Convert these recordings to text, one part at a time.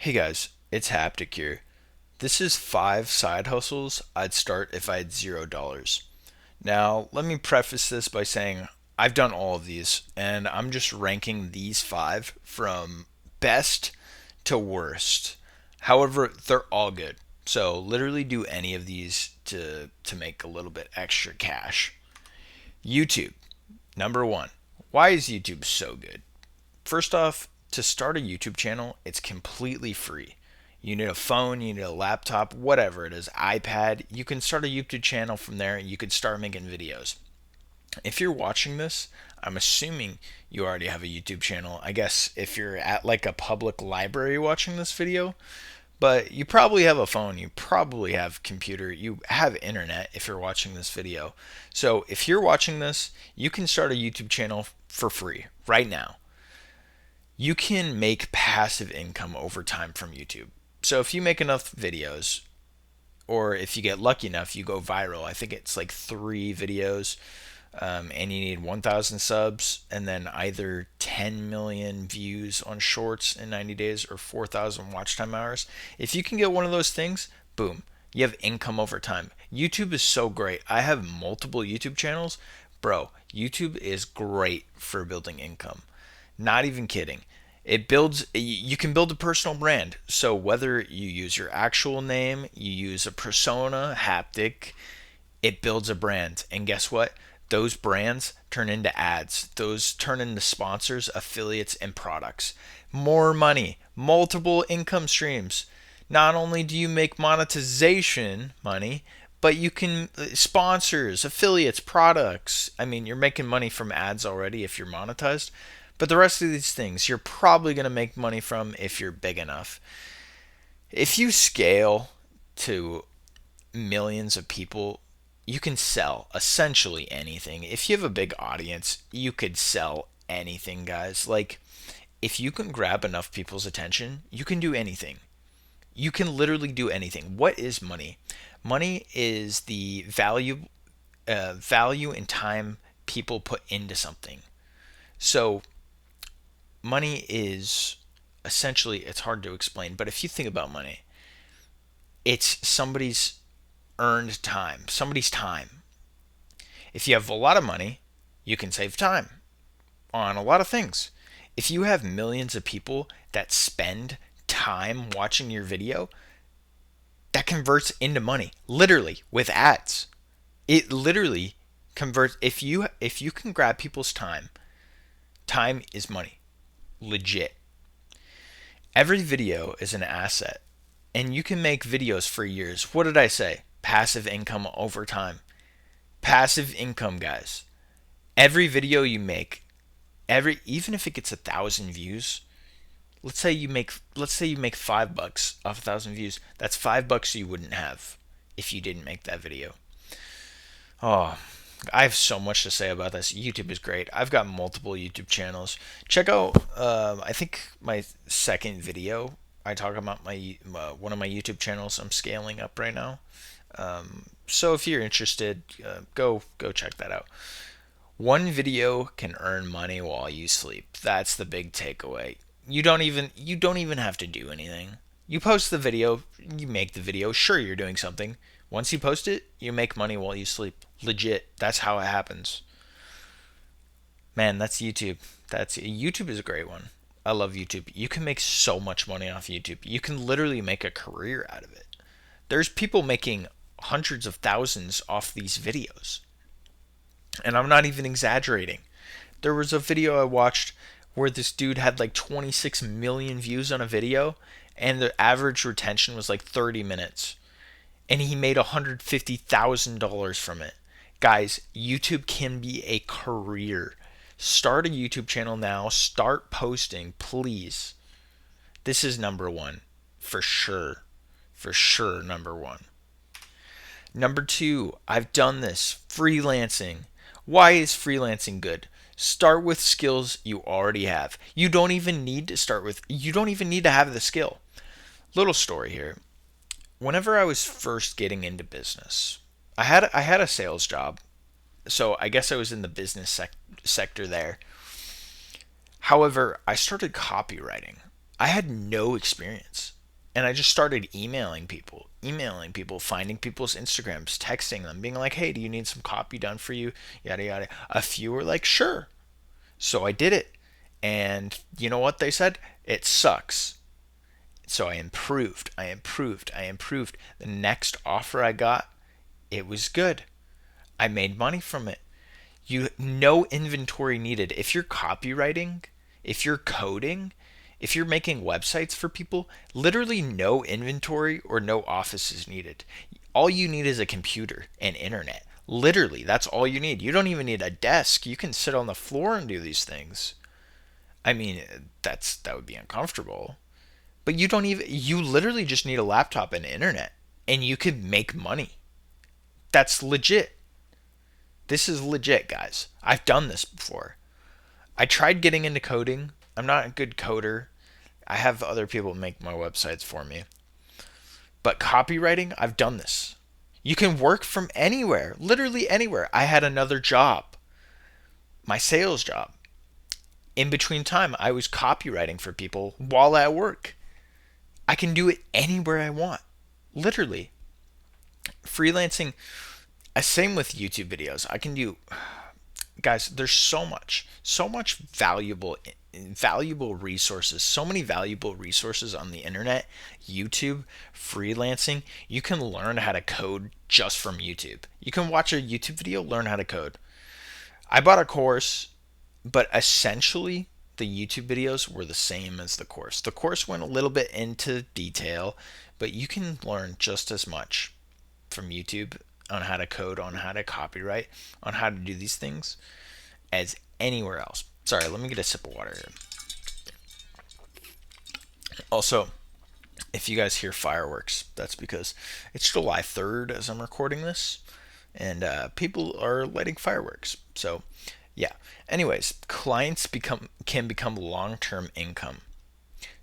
Hey guys, it's Haptic here. This is 5 side hustles I'd start if I had $0. Now, let me preface this by saying I've done all of these, and I'm just ranking these 5 from best to worst. However, they're all good. So, literally do any of these to make a little bit extra cash. YouTube, number 1. Why is YouTube so good? First off, to start a YouTube channel, it's completely free. You need a phone, you need a laptop, whatever it is, iPad. You can start a YouTube channel from there and you can start making videos. If you're watching this, I'm assuming you already have a YouTube channel. I guess if you're at like a public library watching this video, but you probably have a phone, you probably have a computer, you have internet if you're watching this video. So if you're watching this, you can start a YouTube channel for free right now. You can make passive income over time from YouTube. So if you make enough videos, or if you get lucky enough, you go viral. I think it's like 3 videos, and you need 1,000 subs, and then either 10 million views on shorts in 90 days or 4,000 watch time hours. If you can get one of those things, boom, you have income over time. YouTube is so great. I have multiple YouTube channels. Bro, YouTube is great for building income. Not even kidding. You can build a personal brand. So whether you use your actual name, you use a persona, Haptic, it builds a brand. And guess what? Those brands turn into ads. Those turn into sponsors, affiliates, and products. More money, multiple income streams. Not only do you make monetization money, but you can sponsors, affiliates, products. I mean, you're making money from ads already if you're monetized. But the rest of these things you're probably going to make money from if you're big enough. If you scale to millions of people, you can sell essentially anything. If you have a big audience, you could sell anything, guys. Like, if you can grab enough people's attention, you can do anything. You can literally do anything. What is money? Money is the value and time people put into something. So money is essentially, it's hard to explain, but if you think about money, it's somebody's earned time, somebody's time. If you have a lot of money, you can save time on a lot of things. If you have millions of people that spend time watching your video, that converts into money, literally with ads. It literally converts. If you can grab people's time, time is money, legit. Every video is an asset, and you can make videos for years. What did I say? Passive income over time. Passive income, guys. Every video you make, even if it gets 1,000 views, let's say you make $5 off 1,000 views. That's $5 you wouldn't have if you didn't make that video. Oh, I have so much to say about this. YouTube is great. I've got multiple YouTube channels. Check out, I think my second video. I talk about my one of my YouTube channels. I'm scaling up right now. So if you're interested, go check that out. One video can earn money while you sleep. That's the big takeaway. You don't even have to do anything. You post the video, you make the video. Sure, you're doing something. Once you post it, you make money while you sleep. Legit. That's how it happens. Man, that's YouTube. That's YouTube is a great one. I love YouTube. You can make so much money off YouTube. You can literally make a career out of it. There's people making hundreds of thousands off these videos. And I'm not even exaggerating. There was a video I watched where this dude had like 26 million views on a video and the average retention was like 30 minutes. And he made $150,000 from it. Guys, YouTube can be a career. Start a YouTube channel now. Start posting, please. This is number one. For sure. For sure, number one. Number two, I've done this. Freelancing. Why is freelancing good? Start with skills you already have. You don't even need to have the skill. Little story here. Whenever I was first getting into business, I had a sales job. So I guess I was in the business sector there. However, I started copywriting. I had no experience. And I just started emailing people, finding people's Instagrams, texting them, being like, hey, do you need some copy done for you? Yada, yada. A few were like, sure. So I did it. And you know what they said? It sucks. So I improved. I improved. I improved. The next offer I got, it was good. I made money from it. You no inventory needed. If you're copywriting, if you're coding, if you're making websites for people, literally no inventory or no office is needed. All you need is a computer and internet. Literally, that's all you need. You don't even need a desk. You can sit on the floor and do these things. I mean, that would be uncomfortable. But you literally just need a laptop and internet and you could make money. That's legit. This is legit, guys. I've done this before. I tried getting into coding. I'm not a good coder. I have other people make my websites for me. But copywriting, I've done this. You can work from anywhere, literally anywhere. I had another job, my sales job. In between time, I was copywriting for people while at work. I can do it anywhere I want, literally. Freelancing, same with YouTube videos. I can do, guys, there's so much valuable resources, so many valuable resources on the internet, YouTube, freelancing. You can learn how to code just from YouTube. You can watch a YouTube video, learn how to code. I bought a course, but essentially the YouTube videos were the same as the course. The course went a little bit into detail, but you can learn just as much from YouTube on how to code, on how to copyright, on how to do these things as anywhere else. Sorry, let me get a sip of water here. Also, if you guys hear fireworks, that's because it's July 3rd as I'm recording this, and people are lighting fireworks. So, yeah. Anyways, clients can become long-term income.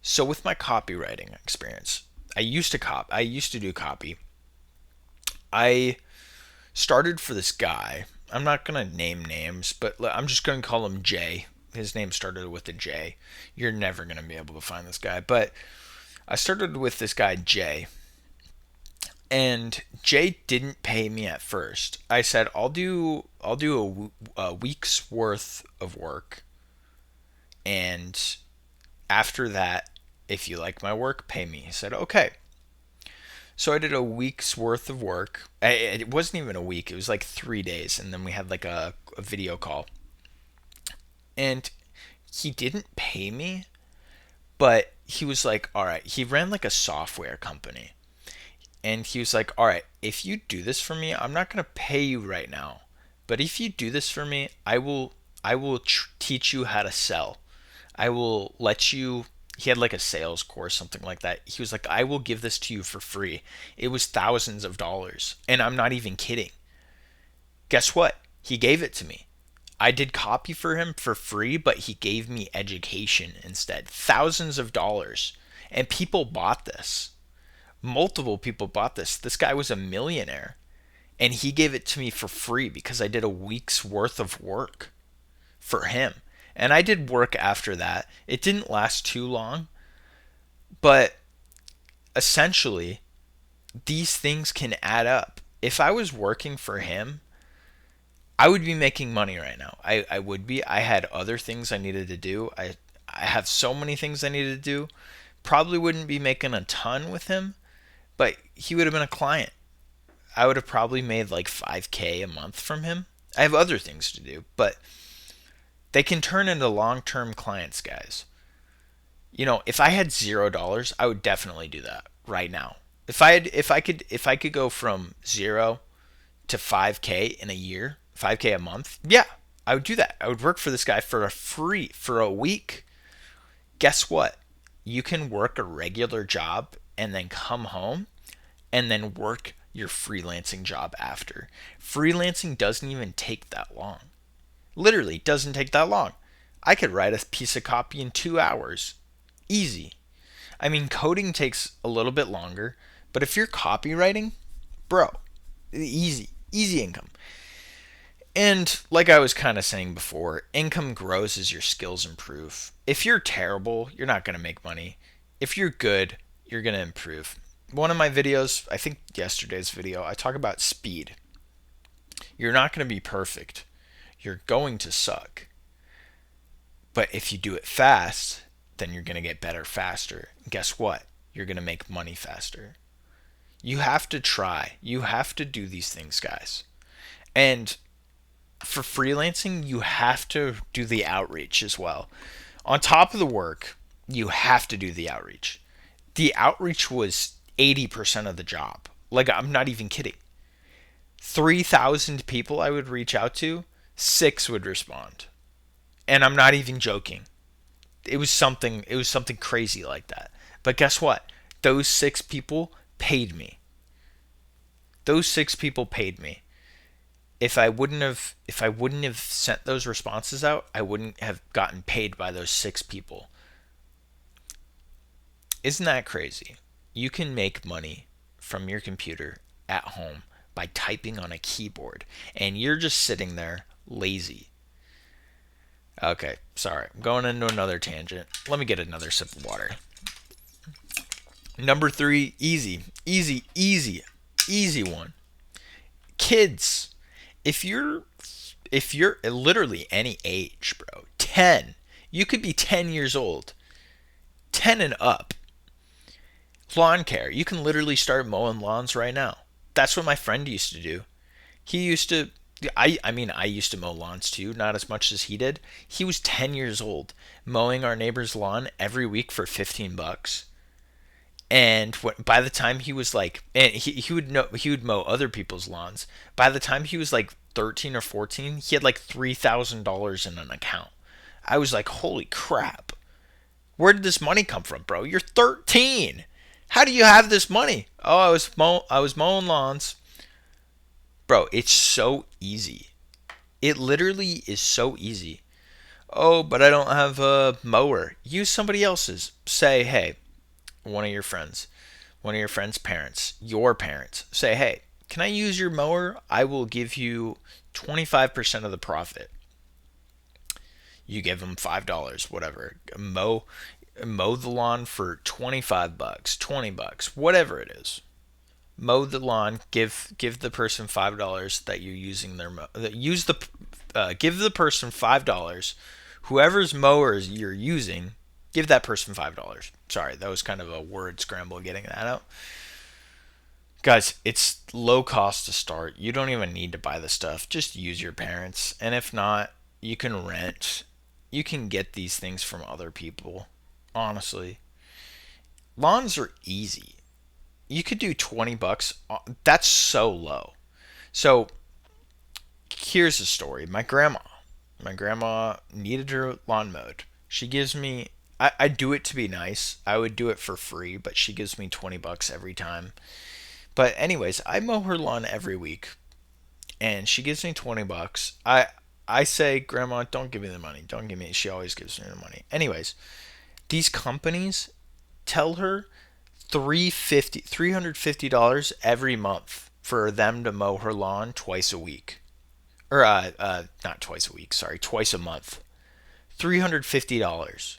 So with my copywriting experience, I used to do copy. I started for this guy. I'm not going to name names, but I'm just going to call him Jay. His name started with a J. You're never going to be able to find this guy, but I started with this guy Jay, and Jay didn't pay me at first. I said a week's worth of work, and after that, if you like my work, pay me. He said okay. So I did a week's worth of work. It wasn't even a week. It was like 3 days, and then we had like a video call. And he didn't pay me, but he was like, all right. He ran like a software company, and he was like, all right, if you do this for me, I'm not gonna pay you right now, but if you do this for me, I will teach you how to sell. I will let you. He had like a sales course, something like that. He was like, I will give this to you for free. It was thousands of dollars, and I'm not even kidding. Guess what? He gave it to me. I did copy for him for free, but he gave me education instead. Thousands of dollars. And people bought this. Multiple people bought this. This guy was a millionaire. And he gave it to me for free because I did a week's worth of work for him. And I did work after that. It didn't last too long. But essentially, these things can add up. If I was working for him, I would be making money right now. I would be. I had other things I needed to do. I have so many things I needed to do. Probably wouldn't be making a ton with him, but he would have been a client. I would have probably made like 5K a month from him. I have other things to do, but they can turn into long-term clients, guys. You know, if I had $0, I would definitely do that right now. If I could go from 0 to 5K in a year, 5K a month, yeah, I would do that. I would work for this guy for a week. Guess what? You can work a regular job and then come home and then work your freelancing job after. Freelancing doesn't even take that long. Literally doesn't take that long. I could write a piece of copy in 2 hours. Easy. I mean, coding takes a little bit longer, but if you're copywriting, bro, easy income. And like I was kind of saying before, income grows as your skills improve. If you're terrible, you're not going to make money. If you're good, you're going to improve. One of my videos, I think yesterday's video, I talk about speed. You're not going to be perfect. You're going to suck. But if you do it fast, then you're going to get better faster. And guess what? You're going to make money faster. You have to try. You have to do these things, guys. And for freelancing, you have to do the outreach as well. On top of the work, you have to do the outreach. The outreach was 80% of the job. Like, I'm not even kidding. 3,000 people I would reach out to, 6 would respond. And I'm not even joking. It was something crazy like that. But guess what? Those 6 people paid me. Those 6 people paid me. If I wouldn't have sent those responses out, I wouldn't have gotten paid by those 6 people. Isn't that crazy? You can make money from your computer at home by typing on a keyboard, and you're just sitting there lazy. Okay, sorry. I'm going into another tangent. Let me get another sip of water. Number 3, easy, easy, easy, easy one. Kids, if you're literally any age, bro, 10, you could be 10 years old, 10 and up. Lawn care, you can literally start mowing lawns right now. That's what my friend used to do. He used to I mean I used to mow lawns too, not as much as he did. He was 10 years old mowing our neighbor's lawn every week for 15 bucks. And by the time he was like, and he would mow other people's lawns. By the time he was like 13 or 14, he had like $3,000 in an account. I was like, holy crap! Where did this money come from, bro? You're 13. How do you have this money? Oh, I was mowing lawns, bro. It's so easy. It literally is so easy. Oh, but I don't have a mower. Use somebody else's. Say, hey, one of your friends, one of your friend's parents, your parents, say, hey, can I use your mower? I will give you 25% of the profit. You give them $5, whatever. Mow the lawn for 25 bucks, 20 bucks, whatever it is. Mow the lawn, give the person $5 that you're using their use the give the person $5. Whoever's mowers you're using, give that person $5. Sorry, that was kind of a word scramble getting that out. Guys, it's low cost to start. You don't even need to buy the stuff. Just use your parents. And if not, you can rent. You can get these things from other people. Honestly, lawns are easy. You could do 20 bucks. That's so low. So, here's the story. My grandma needed her lawn mowed. She gives me I do it to be nice. I would do it for free, but she gives me 20 bucks every time. But anyways, I mow her lawn every week and she gives me 20 bucks. I say, "Grandma, don't give me the money. Don't give me." She always gives me the money. Anyways, these companies tell her 350 $350 every month for them to mow her lawn twice a week. Or not twice a week, sorry, twice a month. $350.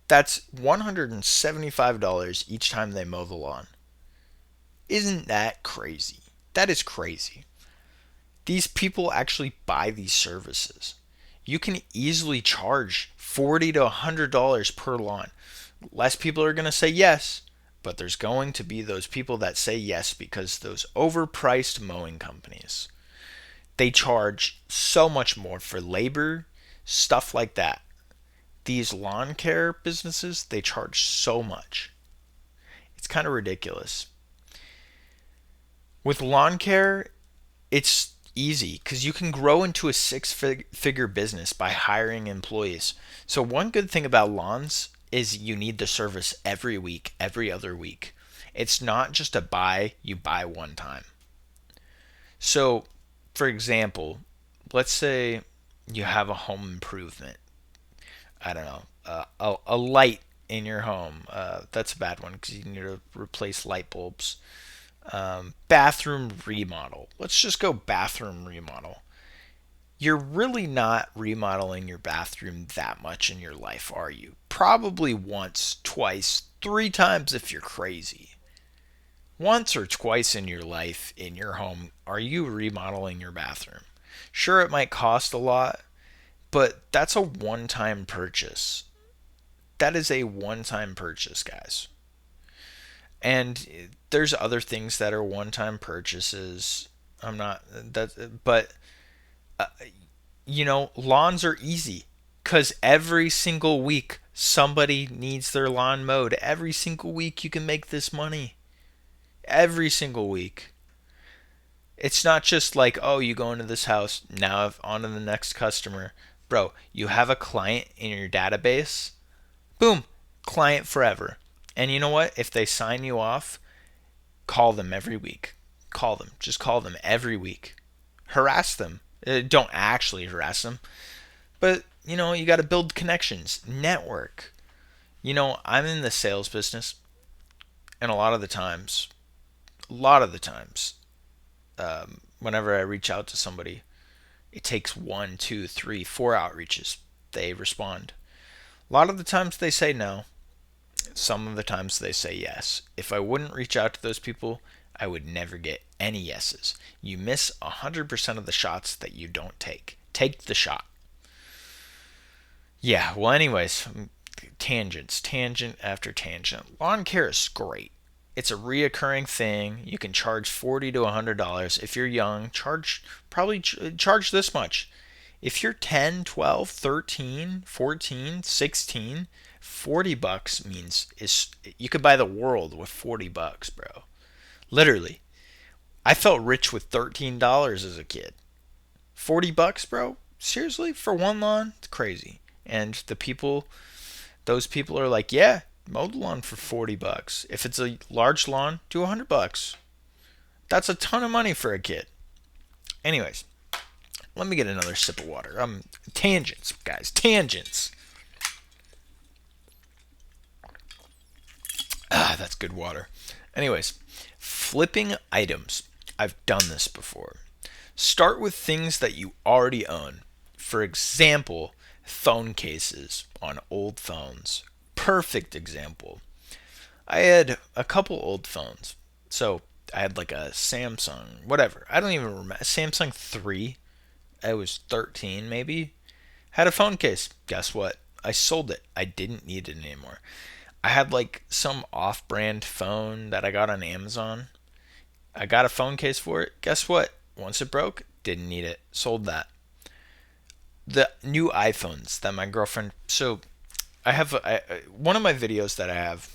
That's $175 each time they mow the lawn. Isn't that crazy? That is crazy. These people actually buy these services. You can easily charge $40 to $100 per lawn. Less people are going to say yes, but there's going to be those people that say yes because those overpriced mowing companies, they charge so much more for labor, stuff like that. These lawn care businesses, they charge so much. It's kind of ridiculous. With lawn care, it's easy because you can grow into a six figure business by hiring employees. So, one good thing about lawns is you need the service every week, every other week. It's not just a buy, you buy one time. So, for example, let's say you have a home improvement. I don't know, a light in your home. That's a bad one because you need to replace light bulbs. Bathroom remodel. Let's just go bathroom remodel. you're really not remodeling your bathroom that much in your life, are you? Probably once, twice, three times if you're crazy. Once or twice in your life in your home, are you remodeling your bathroom? Sure, it might cost a lot, but that's a one time purchase. That is a one time purchase, guys. And there's other things that are one time purchases. I'm not that, but lawns are easy because every single week somebody needs their lawn mowed. Every single week you can make this money. Every single week. It's not just like, oh, you go into this house, now on to the next customer. Bro, you have a client in your database. Boom, client forever. And you know what? If they sign you off, call them every week. Call them. Just call them every week. Harass them. Don't actually harass them, but you got to build connections, network. I'm in the sales business, and a lot of the times, whenever I reach out to somebody, it takes 1, 2, 3, 4 outreaches. They respond. A lot of the times they say no. Some of the times they say yes. If I wouldn't reach out to those people, I would never get any yeses. You miss 100% of the shots that you don't take. Take the shot. Yeah, well, anyways, tangents, tangent after tangent. Lawn care is great. It's a reoccurring thing. You can charge $40 to $100. If you're young, charge this much. If you're 10, 12, 13, 14, 16, $40 means is you could buy the world with $40, bro. Literally. I felt rich with $13 as a kid. $40, bro? Seriously? For one lawn? It's crazy. And those people are like, yeah, mow the lawn for $40. If it's a large lawn, do $100. That's a ton of money for a kid. Anyways, let me get another sip of water. Tangents, guys, tangents. That's good water. Anyways, flipping items. I've done this before. Start with things that you already own. For example, phone cases on old phones. Perfect example. I had a couple old phones. So I had like a Samsung, whatever. I don't even remember. Samsung 3. I was 13 maybe. Had a phone case. Guess what? I sold it. I didn't need it anymore. I had like some off brand phone that I got on Amazon. I got a phone case for it. Guess what? Once it broke, didn't need it. Sold that. The new iPhones that my girlfriend. So I have one of my videos that I have.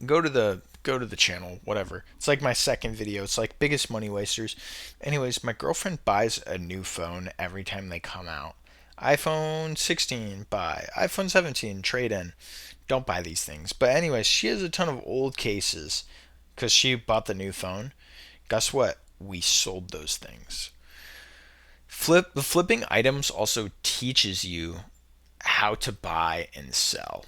Go to the channel, whatever. It's like my second video. It's like biggest money wasters. Anyways, my girlfriend buys a new phone every time they come out. iPhone 16, buy. iPhone 17, trade in. Don't buy these things. But anyways, she has a ton of old cases because she bought the new phone. Guess what? We sold those things. Flipping items also teaches you how to buy and sell.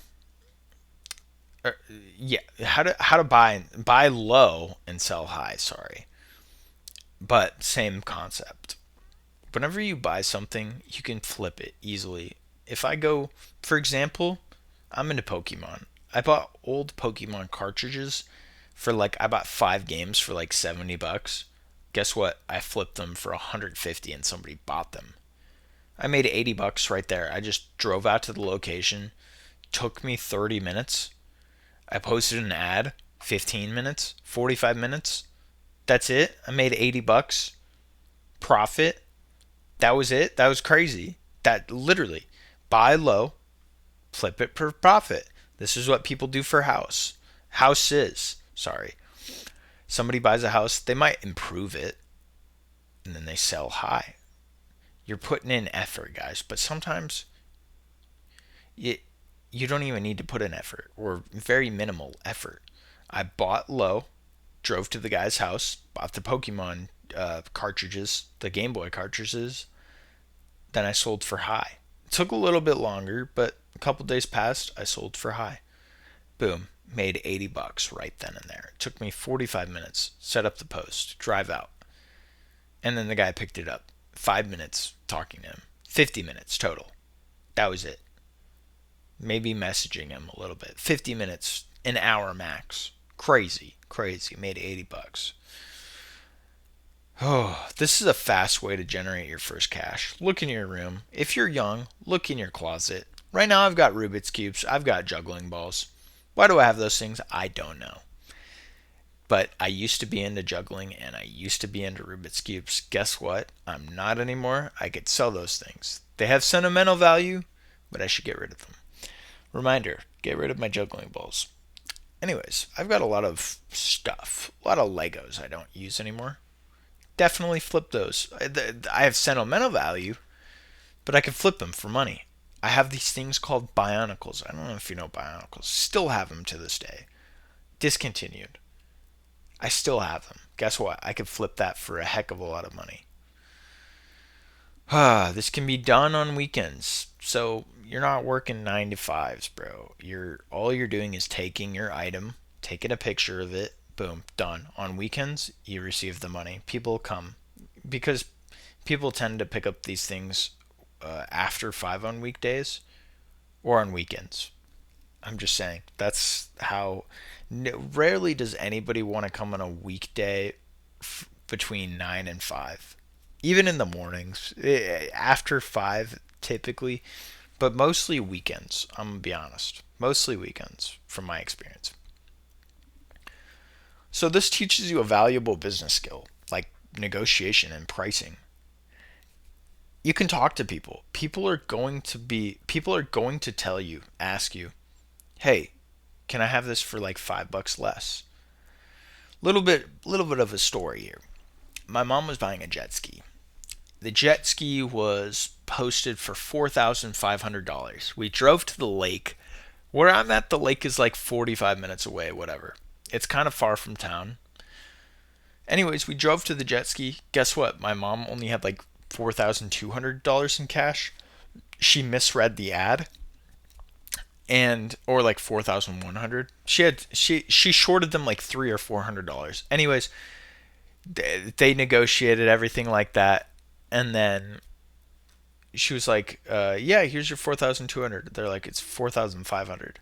Er, yeah, how to buy low and sell high. Sorry, but same concept. Whenever you buy something, you can flip it easily. If I go, for example, I'm into Pokemon. I bought old Pokemon cartridges for like I bought 5 games for like $70. Guess what? I flipped them for 150 and somebody bought them. I made $80 right there. I just drove out to the location. Took me 30 minutes. I posted an ad, 15 minutes, 45 minutes. That's it. I made $80 profit. That was it. That was crazy. That literally buy low, flip it for profit. This is what people do for houses. Sorry. Somebody buys a house, they might improve it and then they sell high. You're putting in effort, guys, but sometimes you you don't even need to put in effort or very minimal effort. I bought low, drove to the guy's house, bought the Pokemon cartridges, the Game Boy cartridges, then I sold for high. It took a little bit longer, but a couple days passed, I sold for high. Boom, made $80 right then and there. It took me 45 minutes, set up the post, drive out, and then the guy picked it up. 5 minutes talking to him, 50 minutes total. That was it. Maybe messaging him a little bit. 50 minutes, an hour max. Crazy, crazy. Made $80. Oh, this is a fast way to generate your first cash. Look in your room. If you're young, look in your closet. Right now, I've got Rubik's Cubes. I've got juggling balls. Why do I have those things? I don't know. But I used to be into juggling and I used to be into Rubik's Cubes. Guess what? I'm not anymore. I could sell those things. They have sentimental value, but I should get rid of them. Reminder, get rid of my juggling balls. Anyways, I've got a lot of stuff, a lot of Legos I don't use anymore. Definitely flip those. I have sentimental value, but I can flip them for money. I have these things called Bionicles. I don't know if you know Bionicles. Still have them to this day. Discontinued. I still have them. Guess what? I could flip that for a heck of a lot of money. This can be done on weekends. So you're not working 9 to 5s, bro. All you're doing is taking your item, taking a picture of it, boom, done. On weekends, you receive the money. People come because people tend to pick up these things after 5 on weekdays or on weekends. I'm just saying that's how. Rarely does anybody want to come on a weekday between 9 and 5, even in the mornings after 5 typically, but mostly weekends. I'm gonna be honest, mostly weekends from my experience. So this teaches you a valuable business skill like negotiation and pricing. You can talk to people. People are going to tell you, ask you, "Hey, can I have this for like $5 less?" Little bit of a story here. My mom was buying a jet ski. The jet ski was posted for $4,500. We drove to the lake. Where I'm at, the lake is like 45 minutes away, whatever. It's kind of far from town. Anyways, we drove to the jet ski. Guess what? My mom only had like $4,200 in cash. She misread the ad and or like 4,100. She shorted them like $300 or $400. Anyways, they negotiated everything like that, and then she was like, "Yeah, here's your 4,200." They're like, "It's 4,500,"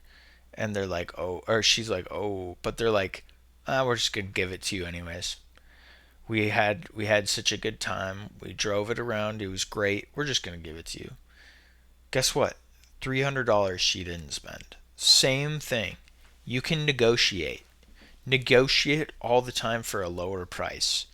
and they're like, "Oh," or she's like, "Oh," but they're like, "We're just gonna give it to you anyways. We had such a good time. We drove it around. It was great. We're just gonna give it to you." Guess what? $300 she didn't spend. Same thing. You can negotiate. Negotiate all the time for a lower price.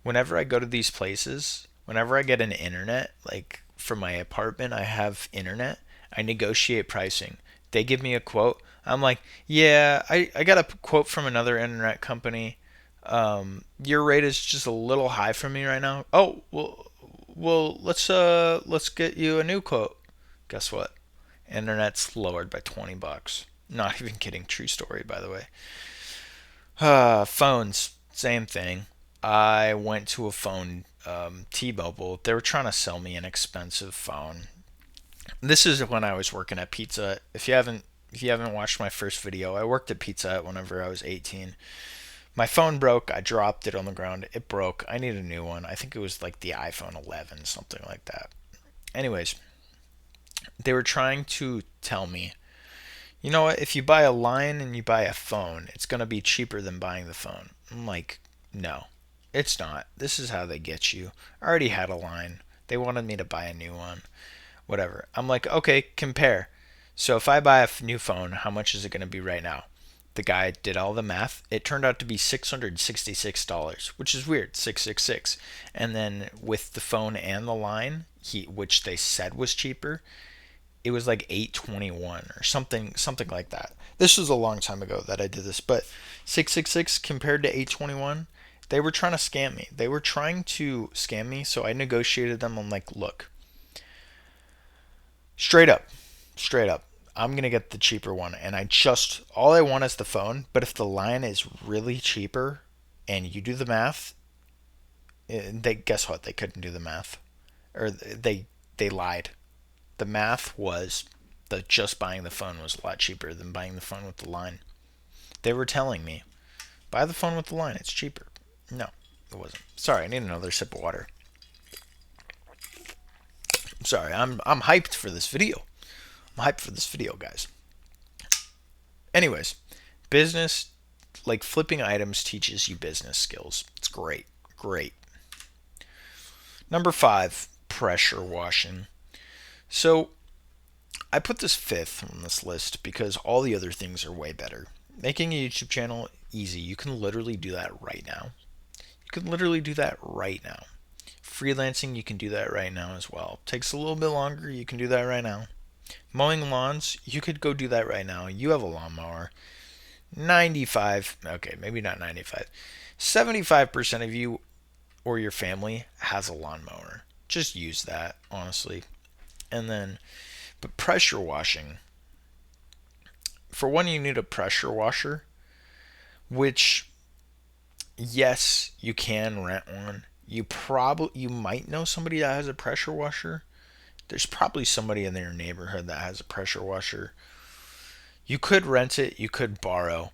Whenever I go to these places, whenever I get an internet, like for my apartment, I have internet, I negotiate pricing. They give me a quote. I'm like, yeah, I got a quote from another internet company. Your rate is just a little high for me right now. Oh, well, let's get you a new quote. Guess what? Internet's lowered by $20. Not even kidding. True story, by the way. Phones, same thing. I went to a phone, T-Mobile. They were trying to sell me an expensive phone. This is when I was working at Pizza Hut. If you haven't watched my first video, I worked at Pizza Hut whenever I was 18. My phone broke. I dropped it on the ground. It broke. I need a new one. I think it was like the iPhone 11, something like that. Anyways, they were trying to tell me, you know what, if you buy a line and you buy a phone, it's going to be cheaper than buying the phone. I'm like, no, it's not. This is how they get you. I already had a line. They wanted me to buy a new one. Whatever. I'm like, okay, compare. So if I buy a new phone, how much is it going to be right now? The guy did all the math. It turned out to be $666, which is weird, 666. And then with the phone and the line, which they said was cheaper, it was like 821 or something like that. This was a long time ago that I did this, but 666 compared to 821, they were trying to scam me. They were trying to scam me, so I negotiated them. I'm like, look, straight up, straight up, I'm gonna get the cheaper one, and all I want is the phone. But if the line is really cheaper, and you do the math, they guess what? They couldn't do the math, or they lied. The math was that just buying the phone was a lot cheaper than buying the phone with the line. They were telling me, buy the phone with the line, it's cheaper. No, it wasn't. Sorry, I need another sip of water. I'm sorry. I'm hyped for this video. I'm hyped for this video, guys. Anyways, business, like flipping items, teaches you business skills. It's great. Great. Number 5, pressure washing. So I put this 5th on this list because all the other things are way better. Making a YouTube channel, easy. You can literally do that right now. You can literally do that right now. Freelancing, you can do that right now as well. Takes a little bit longer, you can do that right now. Mowing lawns, you could go do that right now. You have a lawnmower. 95, okay, maybe not 95. 75% of you or your family has a lawnmower. Just use that, honestly. And then, but pressure washing. For one, you need a pressure washer, which, yes, you can rent one. You might know somebody that has a pressure washer. There's probably somebody in your neighborhood that has a pressure washer. You could rent it, you could borrow.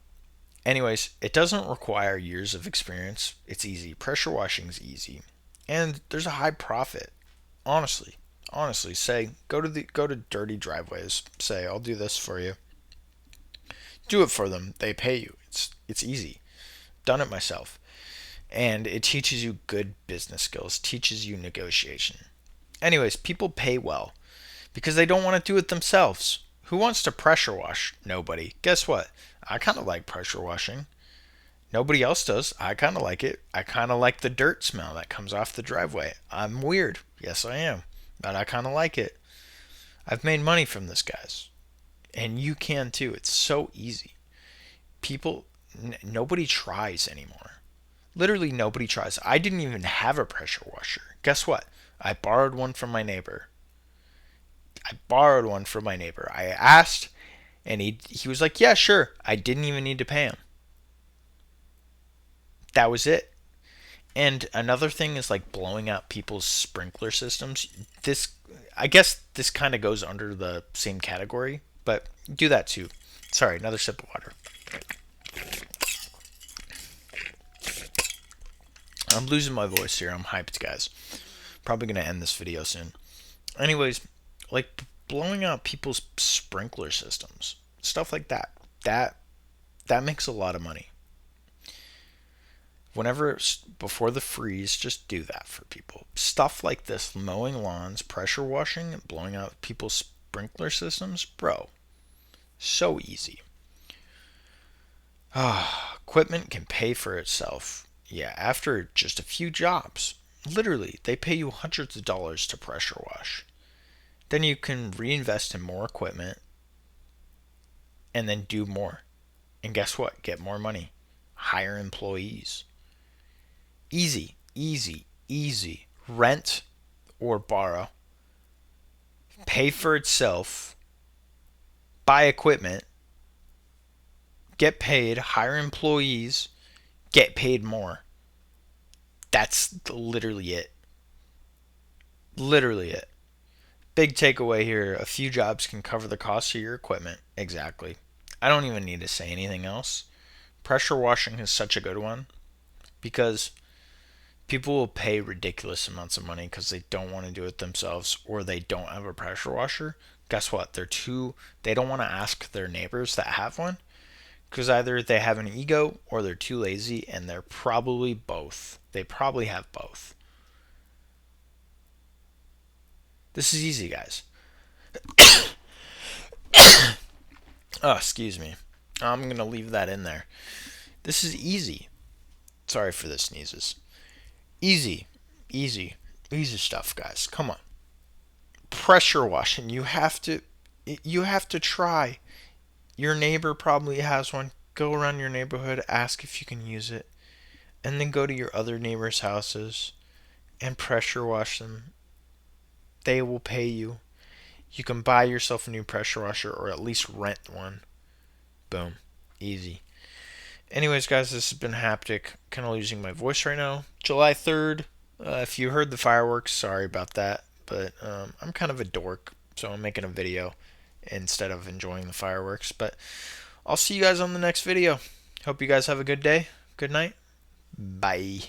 Anyways, it doesn't require years of experience. It's easy. Pressure washing is easy. And there's a high profit. Honestly. Honestly, say go to dirty driveways. Say, I'll do this for you. Do it for them. They pay you. It's easy. Done it myself. And it teaches you good business skills, teaches you negotiation. Anyways, people pay well because they don't want to do it themselves. Who wants to pressure wash? Nobody. Guess what? I kind of like pressure washing. Nobody else does. I kind of like it. I kind of like the dirt smell that comes off the driveway. I'm weird. Yes, I am. But I kind of like it. I've made money from this, guys. And you can too. It's so easy. Nobody tries anymore. Literally nobody tries. I didn't even have a pressure washer. Guess what? I borrowed one from my neighbor. I asked, and he was like, yeah, sure. I didn't even need to pay him. That was it. And another thing is like blowing out people's sprinkler systems. I guess this kind of goes under the same category, but do that too. Sorry, another sip of water. I'm losing my voice here. I'm hyped, guys. Probably going to end this video soon. Anyways, like blowing out people's sprinkler systems, stuff like that. That makes a lot of money. Whenever before the freeze, just do that for people. Stuff like this, mowing lawns, pressure washing, blowing out people's sprinkler systems, bro. So easy. Equipment can pay for itself. Yeah, after just a few jobs. Literally, they pay you hundreds of dollars to pressure wash. Then you can reinvest in more equipment and then do more. And guess what? Get more money. Hire employees. Easy, easy, easy. Rent or borrow. Pay for itself. Buy equipment. Get paid. Hire employees. Get paid more. That's literally it. Literally it. Big takeaway here. A few jobs can cover the cost of your equipment. Exactly. I don't even need to say anything else. Pressure washing is such a good one because people will pay ridiculous amounts of money because they don't want to do it themselves or they don't have a pressure washer. Guess what? They don't want to ask their neighbors that have one because either they have an ego or they're too lazy, and they're probably both. They probably have both. This is easy, guys. Oh, excuse me. I'm going to leave that in there. This is easy. Sorry for the sneezes. Easy. Easy. Easy stuff, guys. Come on. Pressure washing. You have to try. Your neighbor probably has one. Go around your neighborhood, ask if you can use it, and then go to your other neighbors' houses and pressure wash them. They will pay you. You can buy yourself a new pressure washer or at least rent one. Boom. Easy. Anyways, guys, this has been Haptic. Kind of losing my voice right now. July 3rd. If you heard the fireworks, sorry about that. But I'm kind of a dork, so I'm making a video instead of enjoying the fireworks. But I'll see you guys on the next video. Hope you guys have a good day. Good night. Bye.